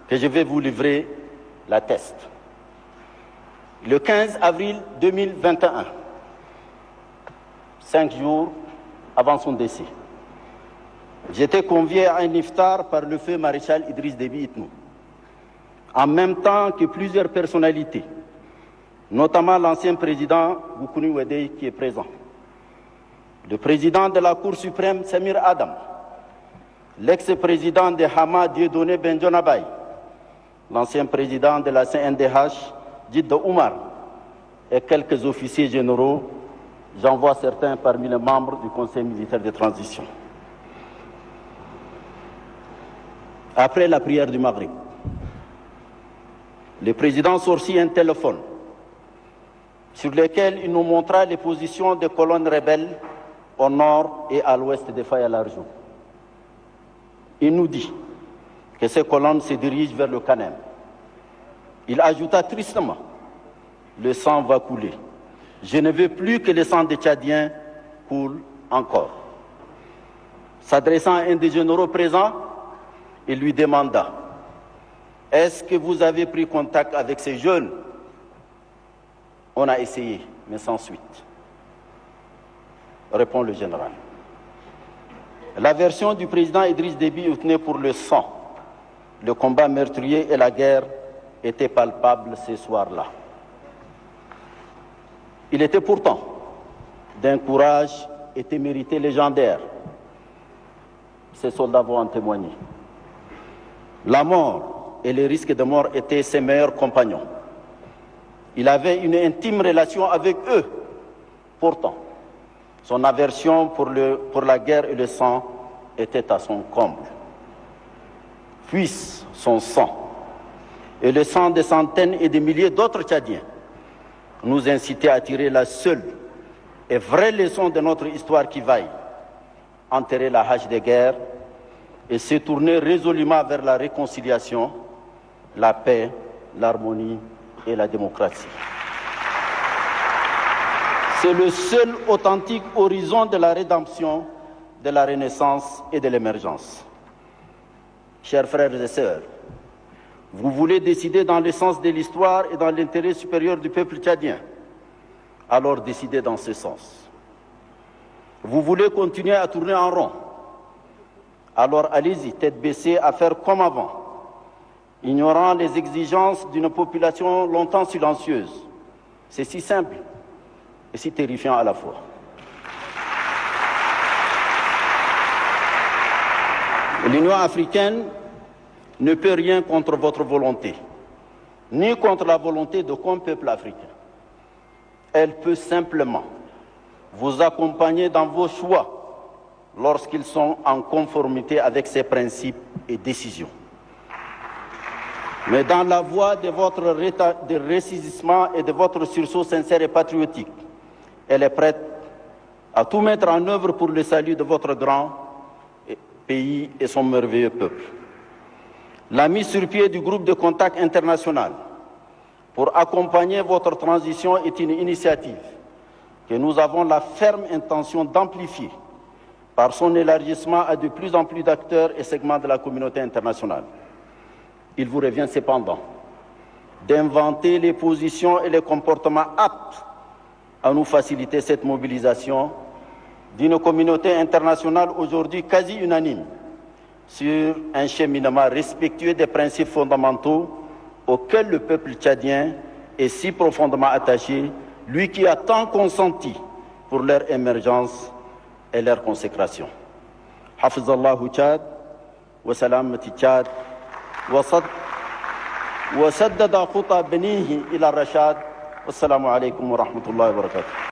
que je vais vous livrer l'atteste. Le 15 avril 2021, 5 jours avant son décès, j'étais convié à un iftar par le feu maréchal Idriss Déby Itno, en même temps que plusieurs personnalités, notamment l'ancien président Goukouni Ouédé qui est présent, le président de la Cour suprême Samir Adam, l'ex-président de Hama Dieudonné Benjonabaye, l'ancien président de la CNDH Djidda Oumar et quelques officiers généraux, j'en vois certains parmi les membres du Conseil militaire de transition. Après la prière du Maghrib, le président sortit un téléphone sur lequel il nous montra les positions des colonnes rebelles au nord et à l'ouest de Faye Largeau. Il nous dit que ces colonnes se dirigent vers le Kanem. Il ajouta tristement: le sang va couler. Je ne veux plus que le sang des Tchadiens coule encore. S'adressant à un des généraux présents, il lui demanda: est-ce que vous avez pris contact avec ces jeunes? On a essayé, mais sans suite. Répond le général. La version du président Idriss Déby tenait pour le sang. Le combat meurtrier et la guerre étaient palpables ce soir-là. Il était pourtant d'un courage et témérité légendaire. Ces soldats vont en témoigner. La mort et les risques de mort étaient ses meilleurs compagnons. Il avait une intime relation avec eux. Pourtant, son aversion pour la guerre et le sang était à son comble. Puisse son sang et le sang de centaines et de milliers d'autres Tchadiens nous inciter à tirer la seule et vraie leçon de notre histoire qui vaille, enterrer la hache des guerres et se tourner résolument vers la réconciliation, la paix, l'harmonie et la démocratie. C'est le seul authentique horizon de la rédemption, de la renaissance et de l'émergence. Chers frères et sœurs, vous voulez décider dans le sens de l'histoire et dans l'intérêt supérieur du peuple tchadien, alors décidez dans ce sens. Vous voulez continuer à tourner en rond, alors allez-y, tête baissée, à faire comme avant, ignorant les exigences d'une population longtemps silencieuse. C'est si simple et si terrifiant à la fois. L'Union africaine ne peut rien contre votre volonté, ni contre la volonté d'aucun peuple africain. Elle peut simplement vous accompagner dans vos choix lorsqu'ils sont en conformité avec ses principes et décisions. Mais dans la voie de votre ressaisissement et de votre sursaut sincère et patriotique, elle est prête à tout mettre en œuvre pour le salut de votre grand pays et son merveilleux peuple. La mise sur pied du groupe de contact international pour accompagner votre transition est une initiative que nous avons la ferme intention d'amplifier par son élargissement à de plus en plus d'acteurs et segments de la communauté internationale. Il vous revient cependant d'inventer les positions et les comportements aptes à nous faciliter cette mobilisation d'une communauté internationale aujourd'hui quasi unanime sur un cheminement respectueux des principes fondamentaux auxquels le peuple tchadien est si profondément attaché, lui qui a tant consenti pour leur émergence et leur consécration. Hafizallahu Tchad, wa salamati Tchad, wa saddada khuta benihi ila rashad. Wassalamu alaikum wa rahmatullahi wa barakatuh.